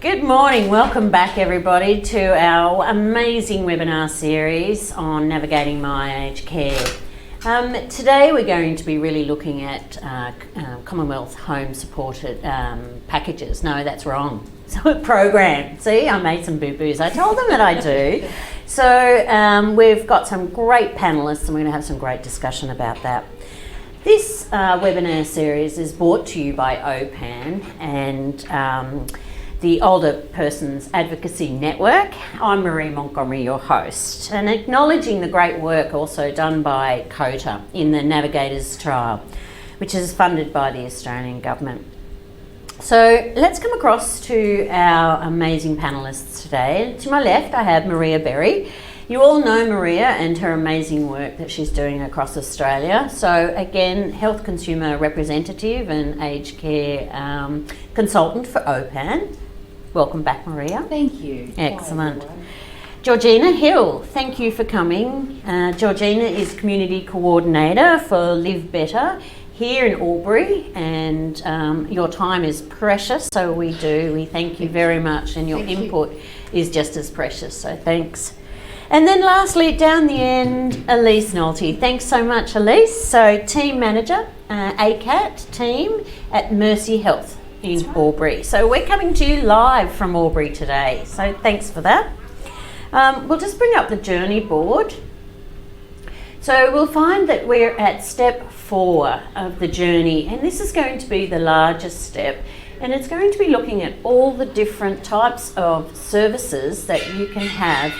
Good morning, welcome back everybody to our amazing webinar series on navigating my aged care. Today we're going to be really looking at Commonwealth home supported packages. No, that's wrong. So program. See, I made some boo-boos. I told them that I do. So we've got some great panellists and we're going to have some great discussion about that. This webinar series is brought to you by OPAN and the Older Persons Advocacy Network. I'm Marie Montgomery, your host, and acknowledging the great work also done by COTA in the Navigators Trial, which is funded by the Australian Government. So let's come across to our amazing panellists today. To my left, I have Maria Berry. You all know Maria and her amazing work that she's doing across Australia. So again, health consumer representative and aged care consultant for OPAN. Welcome back, Maria. Thank you. Excellent. Georgina Hill, thank you for coming. Georgina is Community Coordinator for Live Better here in Albury, and your time is precious, so we thank you very much, and your input is just as precious, so thanks. And then lastly, down the end, Elise Nolte. Thanks so much, Elise. So Team Manager, ACAT team at Mercy Health in Albury. So we're coming to you live from Albury today, so thanks for that. We'll just bring up the journey board. So we'll find that we're at step 4 of the journey, and this is going to be the largest step, and it's going to be looking at all the different types of services that you can have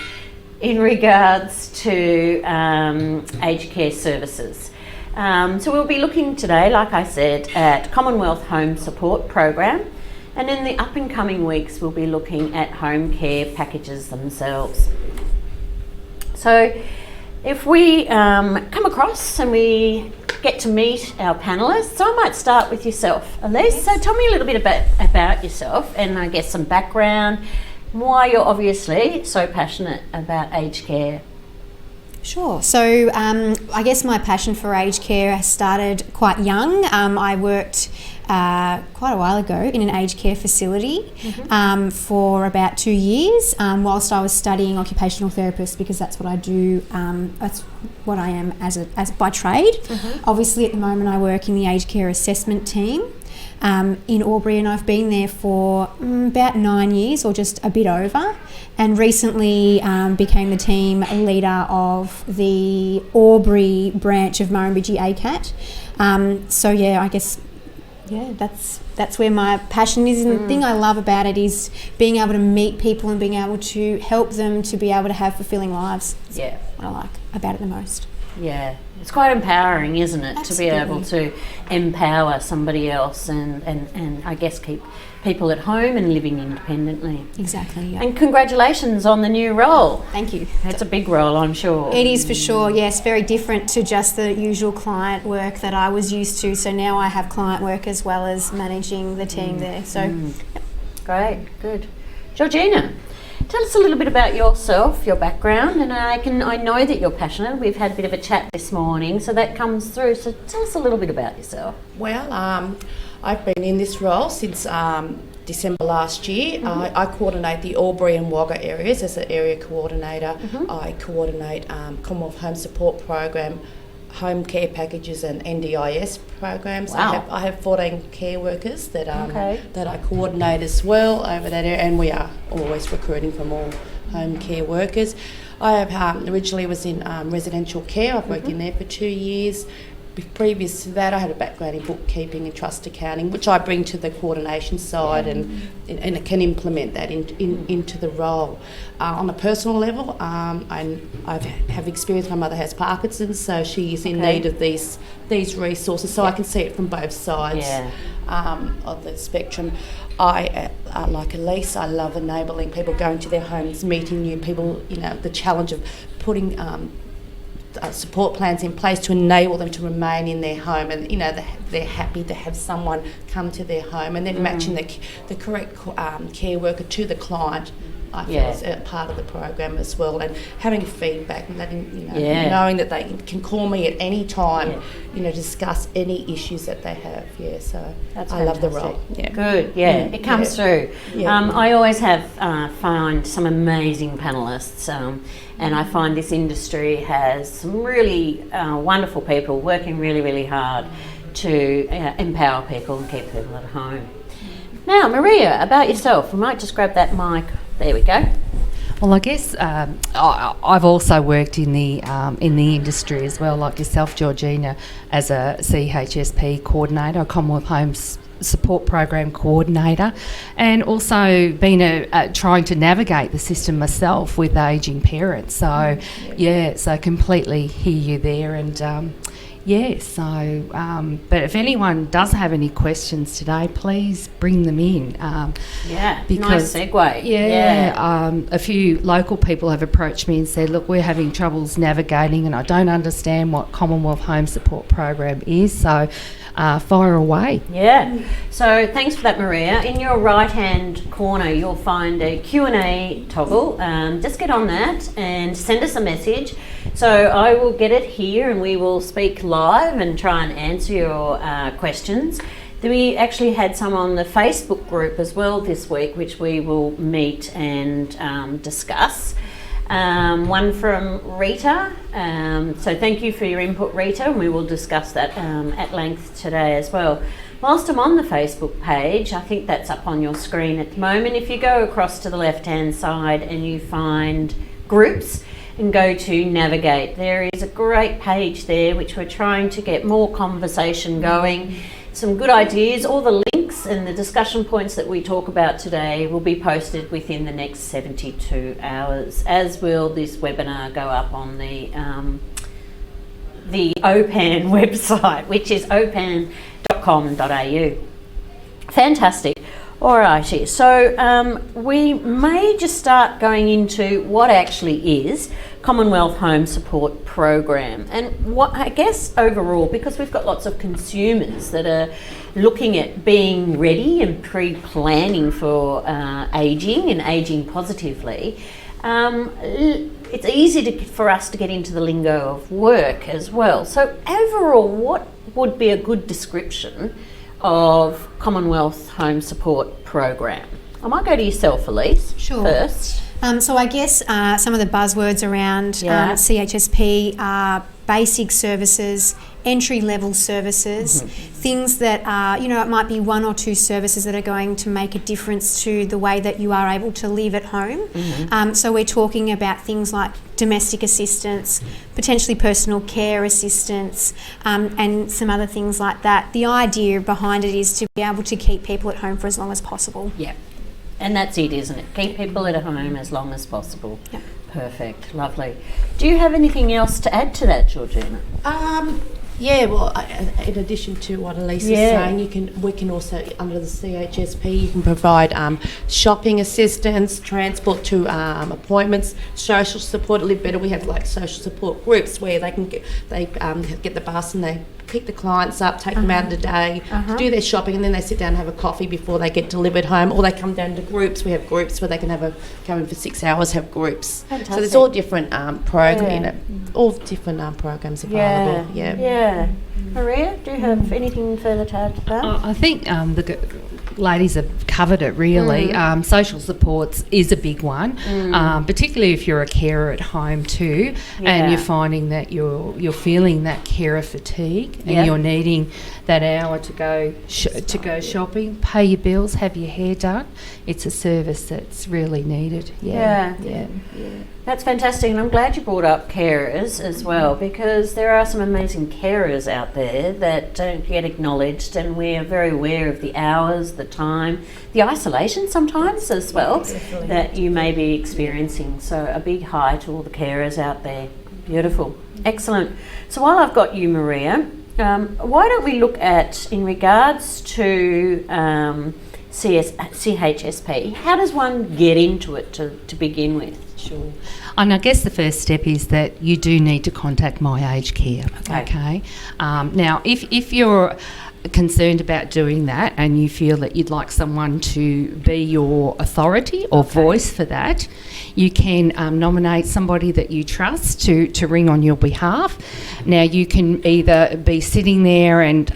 in regards to aged care services. So we'll be looking today, like I said, at Commonwealth Home Support Program, and in the up and coming weeks we'll be looking at home care packages themselves. So if we come across and we get to meet our panellists, so I might start with yourself, Elise. So tell me a little bit about yourself and I guess some background, why you're obviously so passionate about aged care. Sure. So I guess my passion for aged care has started quite young. I worked quite a while ago in an aged care facility for about 2 years whilst I was studying occupational therapist, because that's what I do. That's what I am as by trade. Obviously, at the moment, I work in the aged care assessment team in Albury, and I've been there for about 9 years or just a bit over, and recently became the team leader of the Albury branch of Murrumbidgee ACAT. So yeah, I guess that's where my passion is, and the thing I love about it is being able to meet people and being able to help them to be able to have fulfilling lives. Yeah, what I like about it the most. Yeah, it's quite empowering, isn't it? Absolutely. To be able to empower somebody else and I guess keep people at home and living independently. Exactly, yeah. And congratulations on the new role. Thank you. It's a big role, I'm sure. It is for sure, yes, very different to just the usual client work that I was used to. So now I have client work as well as managing the team there. So yep. Great, good. Georgina, tell us a little bit about yourself, your background, and I know that you're passionate. We've had a bit of a chat this morning, so that comes through. So tell us a little bit about yourself. Well, I've been in this role since December last year. I coordinate the Albury and Wagga areas as an area coordinator. I coordinate Commonwealth Home Support Program, home care packages and NDIS programs. Wow. I have 14 care workers that I coordinate as well over that area, and we are always recruiting from all home care workers. I have originally was in residential care. I've worked in there for 2 years. Previous to that, I had a background in bookkeeping and trust accounting, which I bring to the coordination side and can implement that into the role. On a personal level, I have experience. My mother has Parkinson's, so she is in need of these resources. So I can see it from both sides of the spectrum. I, like Elise, I love enabling people, going to their homes, meeting new people. You know, the challenge of putting support plans in place to enable them to remain in their home, and you know they're happy to have someone come to their home, and then matching the correct care worker to the client I feel is a part of the program as well, and having feedback and letting knowing that they can call me at any time, discuss any issues that they have. Yeah, so that's I love the role. Yeah, good. Yeah, it comes through. Yeah. I always have find some amazing panelists, and I find this industry has some really wonderful people working really, really hard to empower people and keep people at home. Now, Maria, about yourself. We might just grab that mic. There we go. Well, I guess I've also worked in the industry as well, like yourself, Georgina, as a CHSP coordinator, a Commonwealth Homes Support Program coordinator, and also been trying to navigate the system myself with ageing parents. So, so completely hear you there, and. But if anyone does have any questions today, please bring them in. Nice segue. A few local people have approached me and said, look, we're having troubles navigating and I don't understand what Commonwealth Home Support Program is, so fire away. Yeah, so thanks for that, Maria. In your right-hand corner, you'll find a Q&A toggle. Just get on that and send us a message. So I will get it here and we will speak live and try and answer your questions. Then we actually had some on the Facebook group as well this week, which we will meet and discuss. One from Rita. So thank you for your input, Rita, and we will discuss that at length today as well. Whilst I'm on the Facebook page, I think that's up on your screen at the moment. If you go across to the left-hand side and you find groups, and go to Navigate. There is a great page there which we're trying to get more conversation going. Some good ideas. All the links and the discussion points that we talk about today will be posted within the next 72 hours, as will this webinar go up on the OPAN website, which is opan.com.au. Fantastic. Alrighty, so we may just start going into what actually is Commonwealth Home Support Program, and what I guess overall, because we've got lots of consumers that are looking at being ready and pre-planning for ageing and ageing positively. It's easy for us to get into the lingo of work as well. So overall, what would be a good description of Commonwealth Home Support Program? I might go to yourself, Elise, first. So I guess some of the buzzwords around CHSP are basic services, entry-level services, things that are, it might be one or two services that are going to make a difference to the way that you are able to live at home. So we're talking about things like domestic assistance, potentially personal care assistance, and some other things like that. The idea behind it is to be able to keep people at home for as long as possible. Yeah, and that's it, isn't it? Keep people at home as long as possible. Yeah. Perfect, lovely. Do you have anything else to add to that, Georgina? In addition to what Elise is saying, we can also, under the CHSP, you can provide shopping assistance, transport to appointments, social support. At Live Better, we have like social support groups where they can get the bus and they pick the clients up, take them out of the day, to do their shopping, and then they sit down and have a coffee before they get delivered home, or they come down to groups. We have groups where they can come in for 6 hours, have groups. Fantastic. So there's all different all different programs available. Yeah. Maria, do you have anything further to add to that? I think the ladies have covered it really. Social supports is a big one, particularly if you're a carer at home too, and you're finding that you're feeling that carer fatigue, and you're needing that hour to go shopping, pay your bills, have your hair done. It's a service that's really needed. Yeah. That's fantastic, and I'm glad you brought up carers as well, because there are some amazing carers out there that don't get acknowledged, and we are very aware of the hours, the time, the isolation sometimes as well that you may be experiencing. So a big hi to all the carers out there. Beautiful. Excellent. So while I've got you, Maria, why don't we look at, in regards to CHSP, how does one get into it to begin with? Sure. And I guess the first step is that you do need to contact My Aged Care. Okay. Now, if you're concerned about doing that and you feel that you'd like someone to be your authority or voice for that, you can nominate somebody that you trust to ring on your behalf. Now, you can either be sitting there and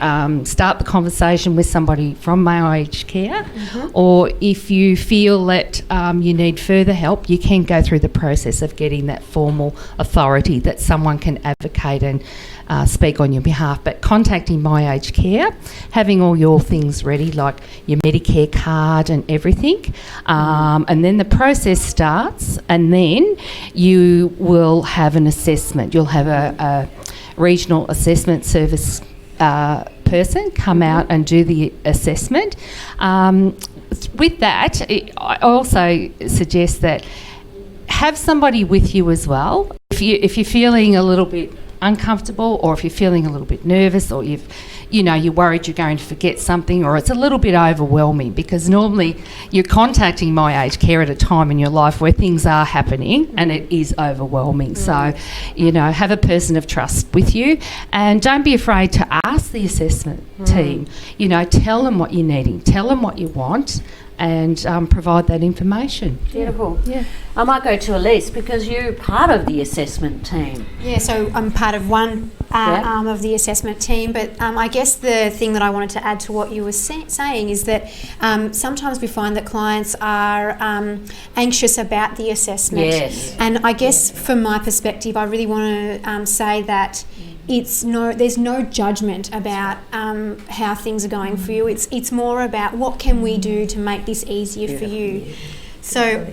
start the conversation with somebody from Mayo Aged Care, or if you feel that you need further help, you can go through the process of getting that formal authority that someone can advocate and speak on your behalf. But contacting My Aged Care, having all your things ready, like your Medicare card and everything, and then the process starts, and then you will have an assessment. You'll have a regional assessment service person come out and do the assessment. With that, I also suggest that have somebody with you as well. If you're feeling a little bit uncomfortable, or if you're feeling a little bit nervous, or you're worried you're going to forget something, or it's a little bit overwhelming, because normally you're contacting My Aged Care at a time in your life where things are happening and it is overwhelming. So, have a person of trust with you, and don't be afraid to ask the assessment team. Tell them what you're needing, tell them what you want, and provide that information. Beautiful. Yeah. I might go to Elise, because you're part of the assessment team. Yeah, so I'm part of one arm of the assessment team, but I guess the thing that I wanted to add to what you were saying is that sometimes we find that clients are anxious about the assessment. Yes. And I guess from my perspective, I really want to say that there's no judgment about how things are going for you. It's more about what can we do to make this easier for you. So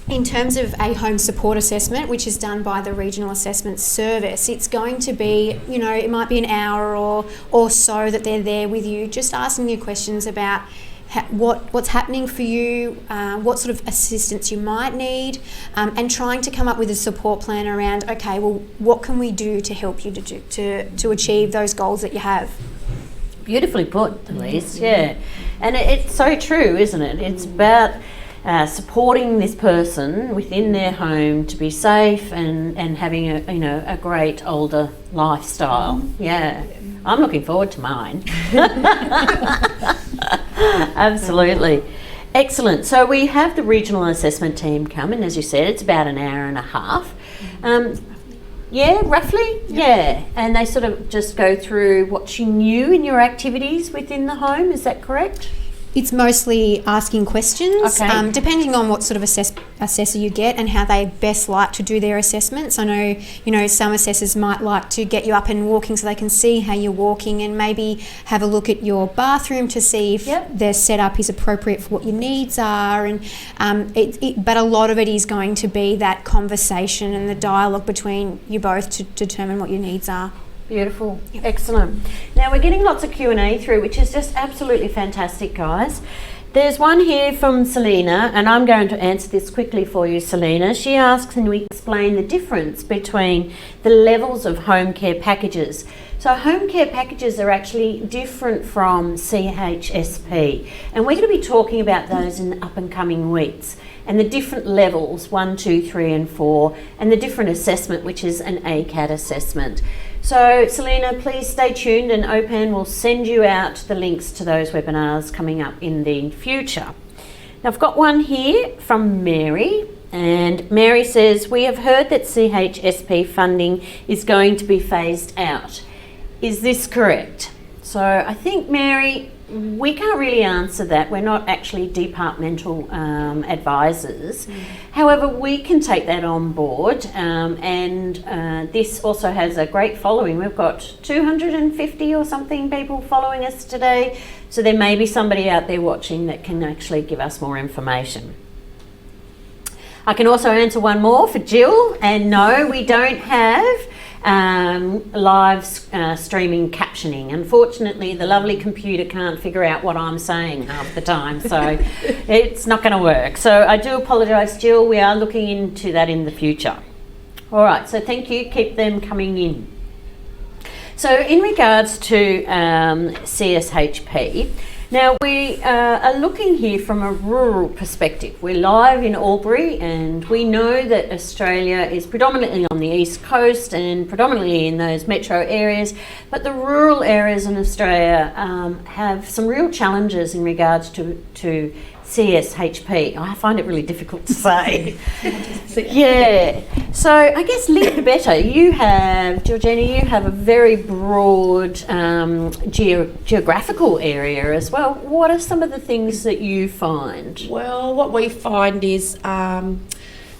in terms of a home support assessment, which is done by the Regional Assessment Service, it's going to be, it might be an hour or so that they're there with you, just asking you questions about what's happening for you, what sort of assistance you might need, and trying to come up with a support plan around, okay, well, what can we do to help you to achieve those goals that you have? Beautifully put, Elise. Yeah, and it's so true, isn't it? It's about supporting this person within their home to be safe and having a great older lifestyle. Yeah, I'm looking forward to mine. Absolutely. Excellent. So we have the regional assessment team come, and as you said, it's about an hour and a half. Yeah, roughly. Yeah. And they sort of just go through what you knew in your activities within the home. Is that correct? It's mostly asking questions, Okay. Depending on what sort of assessor you get and how they best like to do their assessments. I know, some assessors might like to get you up and walking so they can see how you're walking, and maybe have a look at your bathroom to see if their setup is appropriate for what your needs are. And but a lot of it is going to be that conversation and the dialogue between you both to determine what your needs are. Beautiful. Yep. Excellent. Now we're getting lots of Q&A through, which is just absolutely fantastic, guys. There's one here from Selena, and I'm going to answer this quickly for you, Selena. She asks, can we explain the difference between the levels of home care packages? So home care packages are actually different from CHSP, and we're going to be talking about those in the up and coming weeks, and the different levels, 1, 2, 3 and 4, and the different assessment, which is an ACAT assessment. So Selena, please stay tuned, and OPAN will send you out the links to those webinars coming up in the future. Now I've got one here from Mary, and Mary says, we have heard that CHSP funding is going to be phased out. Is this correct? So I think, Mary, we can't really answer that. We're not actually departmental advisors. However, we can take that on board, and this also has a great following. We've got 250 or something people following us today, so there may be somebody out there watching that can actually give us more information. I can also answer one more for Jill, and no, we don't have live streaming captioning. Unfortunately, the lovely computer can't figure out what I'm saying half the time, so it's not going to work. So I do apologise, Jill. We are looking into that in the future. All right, so thank you. Keep them coming in. So in regards to CSHP, Now, we are looking here from a rural perspective. We're live in Albury, and we know that Australia is predominantly on the east coast and predominantly in those metro areas, but the rural areas in Australia have some real challenges in regards to CSHP. I find it really difficult to say. Yeah. So I guess Live Better, Georgina, you have a very broad geographical area as well. What are some of the things that you find? Well, what we find is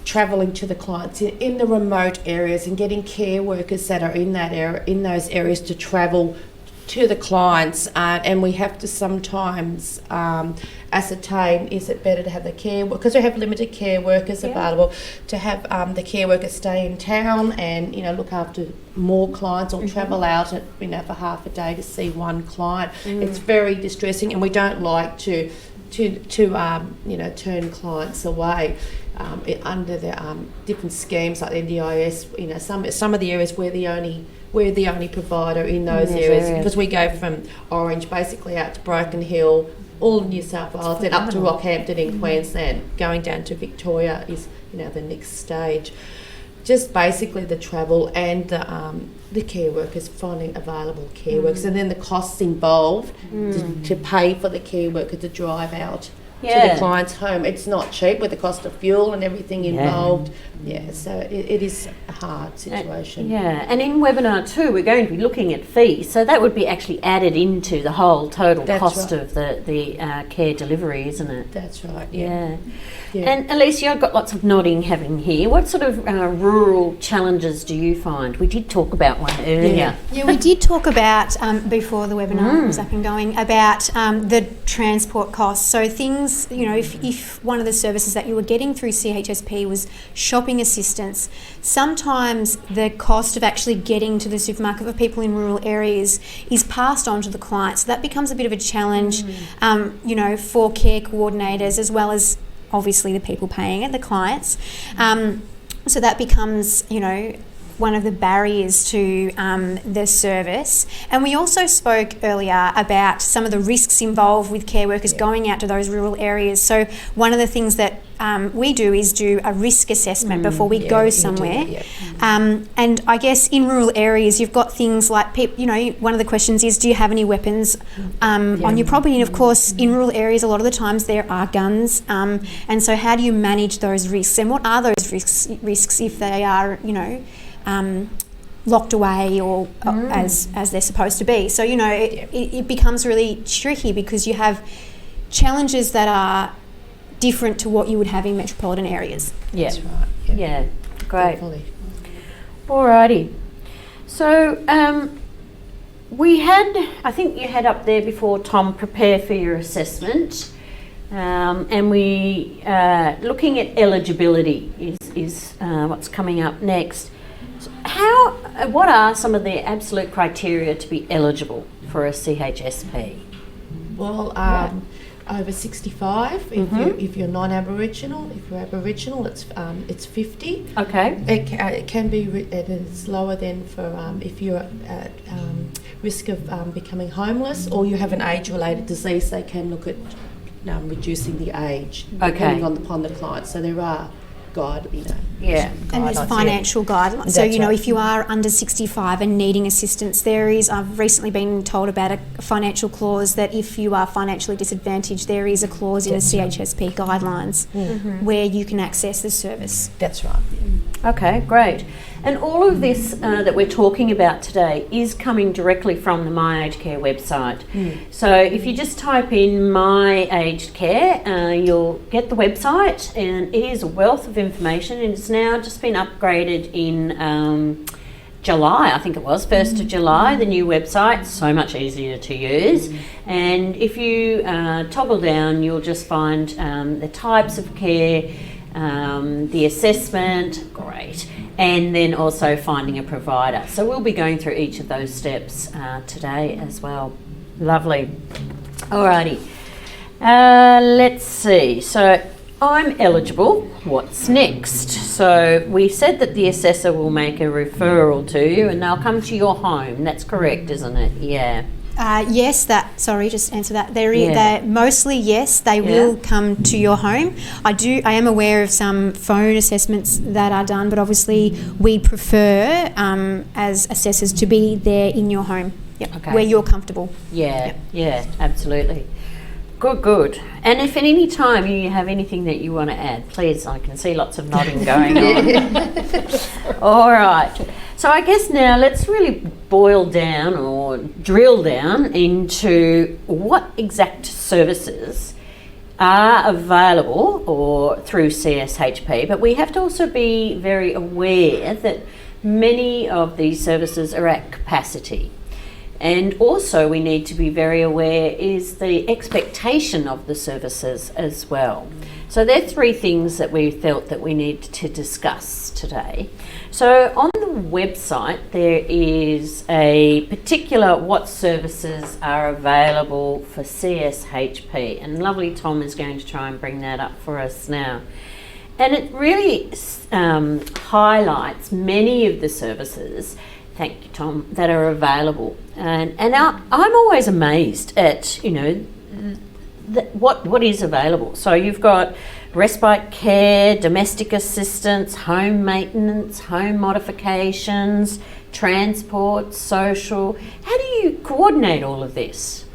travelling to the clients in the remote areas and getting care workers that are in that area, in those areas, to travel to the clients, and we have to sometimes ascertain, is it better to have the care, because we have limited care workers available, to have the care workers stay in town and look after more clients, or travel out for half a day to see one client. It's very distressing, and we don't like to turn clients away under the different schemes like NDIS. Some of the areas we're the only provider in those areas, because we go from Orange basically out to Broken Hill, all of New South Wales, then up to Rockhampton in Queensland. Going down to Victoria is the next stage. Just basically the travel and the care workers, finding available care workers, and then the costs involved to pay for the care worker to drive out to the client's home. It's not cheap with the cost of fuel and everything involved. So it is a hard situation. And in webinar 2 we're going to be looking at fees, so that would be actually added into the whole total cost of the care delivery, isn't it? That's right. And Alicia, I've got lots of nodding having here. What sort of rural challenges do you find? We did talk about one earlier. Yeah, we did talk about, before the webinar was up and going, about the transport costs. So things, if one of the services that you were getting through CHSP was shopping assistance, sometimes the cost of actually getting to the supermarket for people in rural areas is passed on to the client. So that becomes a bit of a challenge, for care coordinators, as well as obviously the people paying it, the clients. So that becomes, one of the barriers to the service. And we also spoke earlier about some of the risks involved with care workers going out to those rural areas. So one of the things that we do is do a risk assessment before we go somewhere. And I guess in rural areas, you've got things like, one of the questions is, do you have any weapons on your property? And of course, in rural areas, a lot of the times there are guns. And so how do you manage those risks? And what are those risks if they are, locked away or as they're supposed to be? So, it becomes really tricky, because you have challenges that are different to what you would have in metropolitan areas. That's right. Yeah, great. Definitely. Alrighty. So I think you had up there before, Tom, prepare for your assessment. And we looking at eligibility is what's coming up next. So what are some of the absolute criteria to be eligible for a CHSP? Well, over 65 if you're non-Aboriginal. If you're Aboriginal, it's 50. Okay. It can be it's lower than for if you're at risk of becoming homeless, or you have an age-related disease. They can look at reducing the age depending upon the client. So there are and there's financial guidelines. So if you are under 65 and needing assistance, I've recently been told about a financial clause that if you are financially disadvantaged, there is a clause in the CHSP guidelines where you can access the service. That's right. Okay, great. And all of this that we're talking about today is coming directly from the My Aged Care website. So if you just type in My Aged Care, you'll get the website, and it is a wealth of information, and it's now just been upgraded in July, I think it was, 1st of July, the new website, so much easier to use. And if you toggle down, you'll just find the types of care, the assessment, great, and then also finding a provider. So we'll be going through each of those steps today as well. Lovely. Alrighty. Let's see. So I'm eligible. What's next? So we said that the assessor will make a referral to you, and they'll come to your home. That's correct, isn't it? Yeah. Yes, just answer that. Yeah. They're mostly yes, they will come to your home. I am aware of some phone assessments that are done, but obviously we prefer as assessors to be there in your home, where you're comfortable. Yeah, absolutely. Good. And if at any time you have anything that you want to add, please, I can see lots of nodding going on. All right. So I guess now let's really boil down or drill down into what exact services are available or through CSHP, but we have to also be very aware that many of these services are at capacity. And also we need to be very aware is the expectation of the services as well. So there are three things that we felt that we need to discuss today. So on the website there is a particular what services are available for CSHP, and lovely Tom is going to try and bring that up for us now. And it really highlights many of the services, thank you Tom, that are available. And I'm always amazed at, what is available. So you've got respite care, domestic assistance, home maintenance, home modifications, transport, social. How do you coordinate all of this?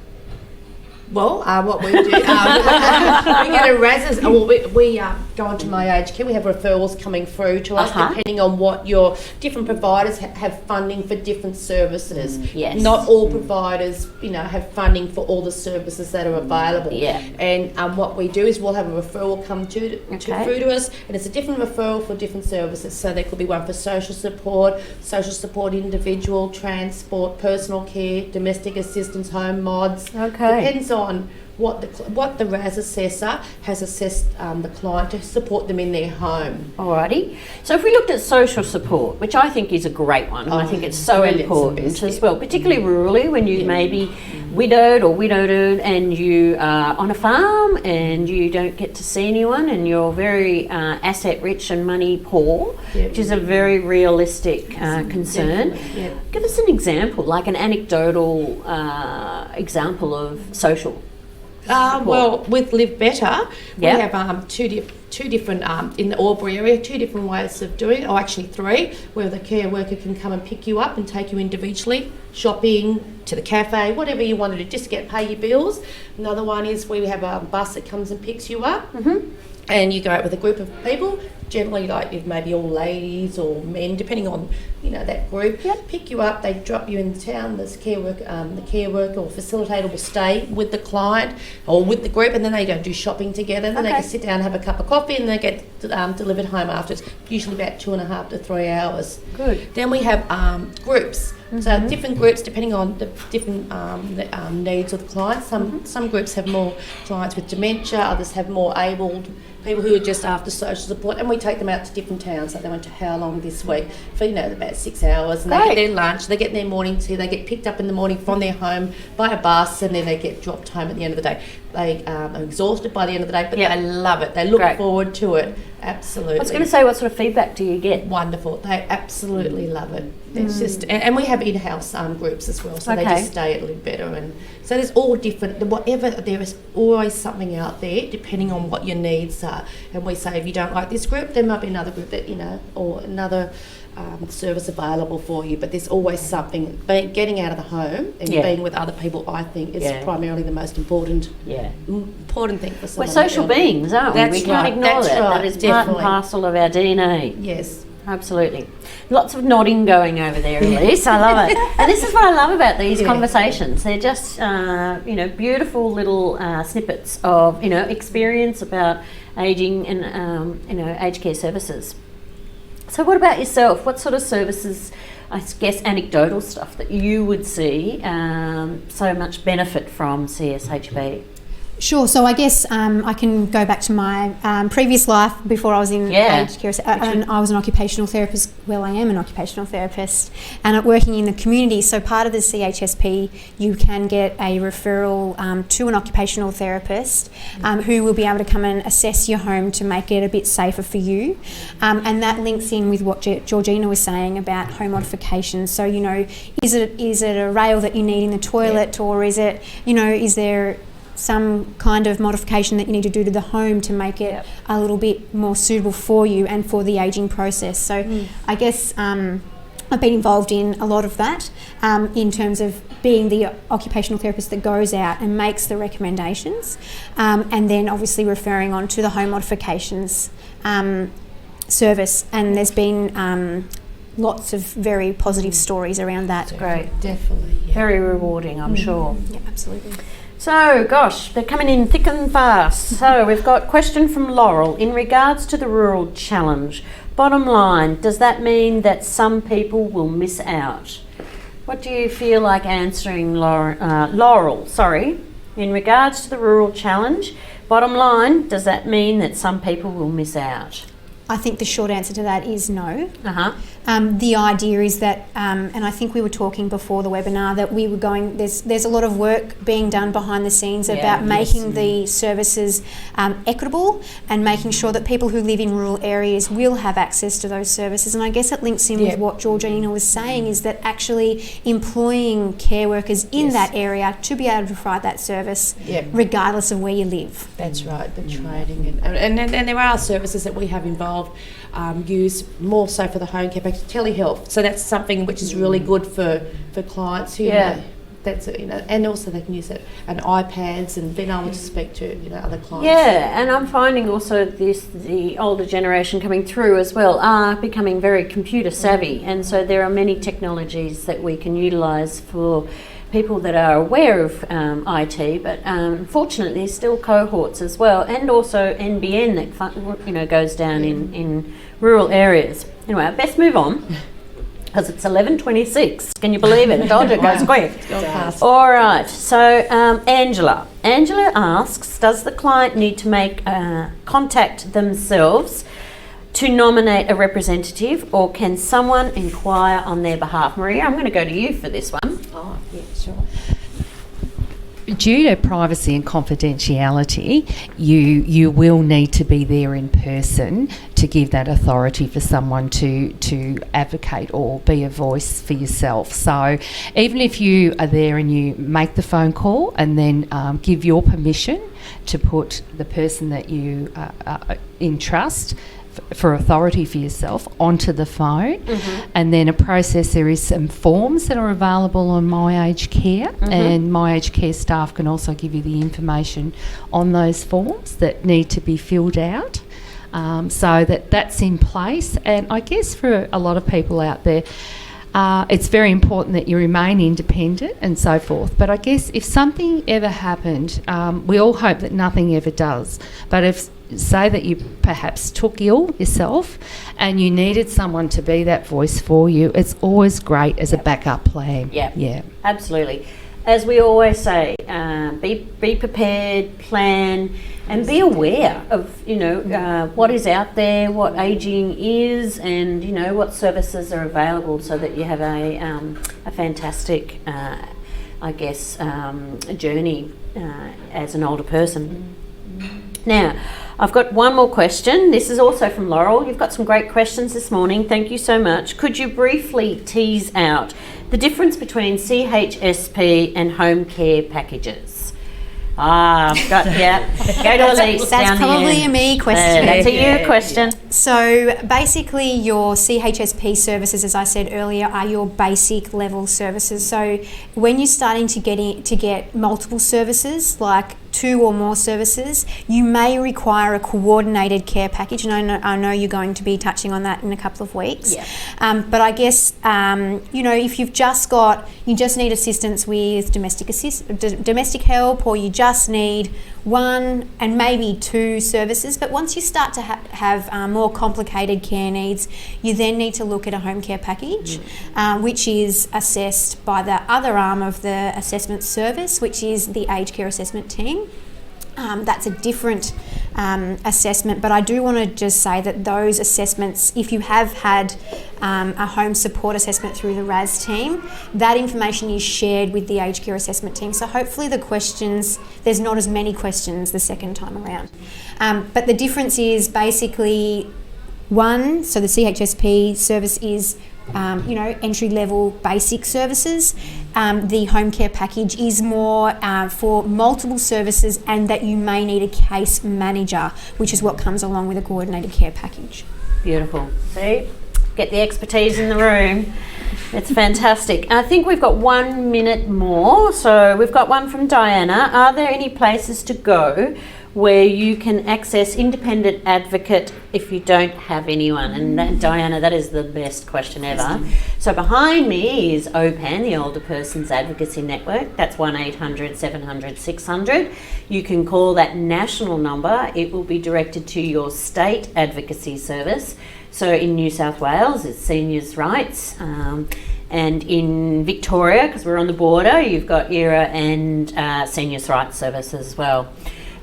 Well, what we do, we get a RASs. Well, we go onto My Aged Care. We have referrals coming through to us depending on what your different providers have funding for different services. Yes. Not all providers, have funding for all the services that are available. Yeah. And what we do is we'll have a referral come through to us, and it's a different referral for different services. So there could be one for social support individual, transport, personal care, domestic assistance, home mods. Okay. Depends on what the RAS assessor has assessed the client to support them in their home. Alrighty. So if we looked at social support, which I think is a great one, and I think it's so important as well, particularly rurally when you may be widowed or widowed and you are on a farm and you don't get to see anyone and you're very asset rich and money poor, which is a very realistic concern. Give us an example, like an anecdotal example of social. Well, with Live Better, we have two different, in the Albury area, two different ways of doing it, or actually three, where the care worker can come and pick you up and take you individually, shopping, to the cafe, whatever you want to do, just to pay your bills. Another one is we have a bus that comes and picks you up, and you go out with a group of people, generally like maybe all ladies or men, depending on that group. Pick you up, they drop you in town. This the care worker or facilitator will stay with the client or with the group, and then they go do shopping together. Then they can sit down and have a cup of coffee, and they get delivered home after. It's usually about 2.5 to 3 hours. Good. Then we have groups. So different groups depending on the different needs of the client. Some groups have more clients with dementia, others have more abled people who are just after social support, and we take them out to different towns. Like they went to How Long this week for about 6 hours, and they get their lunch, they get their morning tea, they get picked up in the morning from their home by a bus, and then they get dropped home at the end of the day. They are exhausted by the end of the day, but they love it. They look forward to it. Absolutely. I was going to say, what sort of feedback do you get? Wonderful. They absolutely love it. It's just, and we have in-house groups as well, so they just stay at Live Better, and so there's all different. Whatever, there is always something out there depending on what your needs are. And we say if you don't like this group, there might be another group that or another service available for you. But there's always something. Getting out of the home and being with other people, I think, is primarily the most important thing for someone. We're social beings, aren't we? We can't ignore that. That is part and parcel of our DNA. Yes. Absolutely. Lots of nodding going over there, Elise. I love it. And this is what I love about these conversations. They're just, beautiful little snippets of, experience about ageing and, aged care services. So what about yourself? What sort of services, I guess anecdotal stuff, that you would see so much benefit from CSHP? Sure. So I guess I can go back to my previous life before I was in aged care. And I was an occupational therapist. Well, I am an occupational therapist and working in the community. So part of the CHSP, you can get a referral to an occupational therapist who will be able to come and assess your home to make it a bit safer for you. And that links in with what Georgina was saying about home modifications. So, you know, is it a rail that you need in the toilet, or is it, you know, is there some kind of modification that you need to do to the home to make it a little bit more suitable for you and for the ageing process. So I guess I've been involved in a lot of that in terms of being the occupational therapist that goes out and makes the recommendations, and then obviously referring on to the home modifications service. And there's been lots of very positive stories around that. Great. Definitely. Yeah. Very rewarding, I'm sure. Yeah, absolutely. So, gosh, they're coming in thick and fast. So, we've got a question from Laurel. In regards to the Rural Challenge, bottom line, does that mean that some people will miss out? What do you feel like answering, Laurel? Sorry. In regards to the Rural Challenge, bottom line, does that mean that some people will miss out? I think the short answer to that is no. Uh-huh. The idea is that, and I think we were talking before the webinar, that we were going, there's a lot of work being done behind the scenes about making the services equitable and making sure that people who live in rural areas will have access to those services. And I guess it links in with what Georgina was saying, is that actually employing care workers in that area to be able to provide that service regardless of where you live. That's right, the training. And there are services that we have involved, used more so for the home care package, telehealth. So that's something which is really good for clients who, you know, that's, you know, and also they can use it and iPads and being able to speak to, you know, other clients. Yeah, and I'm finding also the older generation coming through as well are becoming very computer savvy, and so there are many technologies that we can utilise for people that are aware of IT, but unfortunately there's still cohorts as well, and also NBN that goes down in rural areas. Anyway, I best move on because it's 11:26. Can you believe it? I told you it goes quick. All right. So Angela asks, does the client need to make contact themselves to nominate a representative, or can someone inquire on their behalf? Maria, I'm going to go to you for this one. Oh, yeah, sure. Due to privacy and confidentiality, you will need to be there in person to give that authority for someone to advocate or be a voice for yourself. So even if you are there and you make the phone call and then give your permission to put the person that you entrust for authority for yourself onto the phone, and then a process, there is some forms that are available on My Aged Care, and My Aged Care staff can also give you the information on those forms that need to be filled out, so that's in place. And I guess for a lot of people out there, it's very important that you remain independent and so forth. But I guess if something ever happened, we all hope that nothing ever does, but if say that you perhaps took ill yourself and you needed someone to be that voice for you, it's always great as a backup plan. Yeah, absolutely. As we always say, be prepared, plan, and be aware of, what is out there, what ageing is, and, what services are available, so that you have a fantastic, journey as an older person. Now, I've got one more question. This is also from Laurel. You've got some great questions this morning. Thank you so much. Could you briefly tease out the difference between CHSP and home care packages? Go to Elise. That's probably a me question. That's a you question. So basically your CHSP services, as I said earlier, are your basic level services. So when you're starting to get multiple services, like 2 or more services, you may require a coordinated care package, and I know you're going to be touching on that in a couple of weeks. But I guess if you just need assistance with domestic help, or you just need 1 and maybe 2 services, but once you start to have more complicated care needs, you then need to look at a home care package, which is assessed by the other arm of the assessment service, which is the aged care assessment team. That's a different assessment, but I do want to just say that those assessments, if you have had a home support assessment through the RAS team, that information is shared with the aged care assessment team. So hopefully the questions, there's not as many questions the second time around. But the difference is basically one, so the CHSP service is entry-level basic services. The home care package is more for multiple services, and that you may need a case manager, which is what comes along with a coordinated care package. Beautiful. See, get the expertise in the room. It's fantastic. I think we've got 1 minute more. So we've got one from Diana. Are there any places to go where you can access independent advocate if you don't have anyone? And that, Diana, that is the best question ever. So behind me is OPAN, the Older Persons Advocacy Network. That's 1800 700 600. You can call that national number. It will be directed to your state advocacy service. So in New South Wales, it's Seniors' Rights. And in Victoria, because we're on the border, you've got ERA and Seniors' Rights Services as well.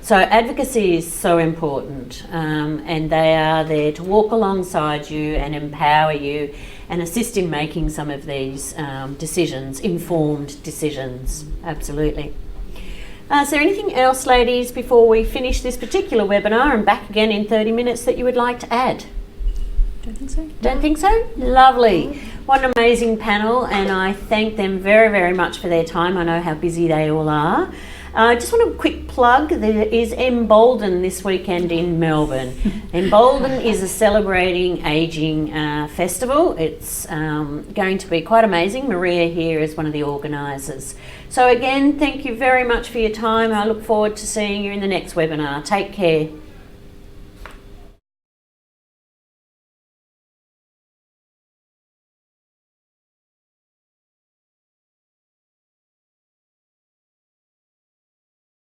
So advocacy is so important, and they are there to walk alongside you and empower you and assist in making some of these decisions, informed decisions. Absolutely. Is there anything else, ladies, before we finish this particular webinar and back again in 30 minutes that you would like to add? Don't think so. Don't think so? Lovely. What an amazing panel, and I thank them very, very much for their time. I know how busy they all are. I just want a quick plug. There is Embolden this weekend in Melbourne. Embolden is a celebrating ageing festival. It's going to be quite amazing. Maria here is one of the organisers. So again, thank you very much for your time. I look forward to seeing you in the next webinar. Take care.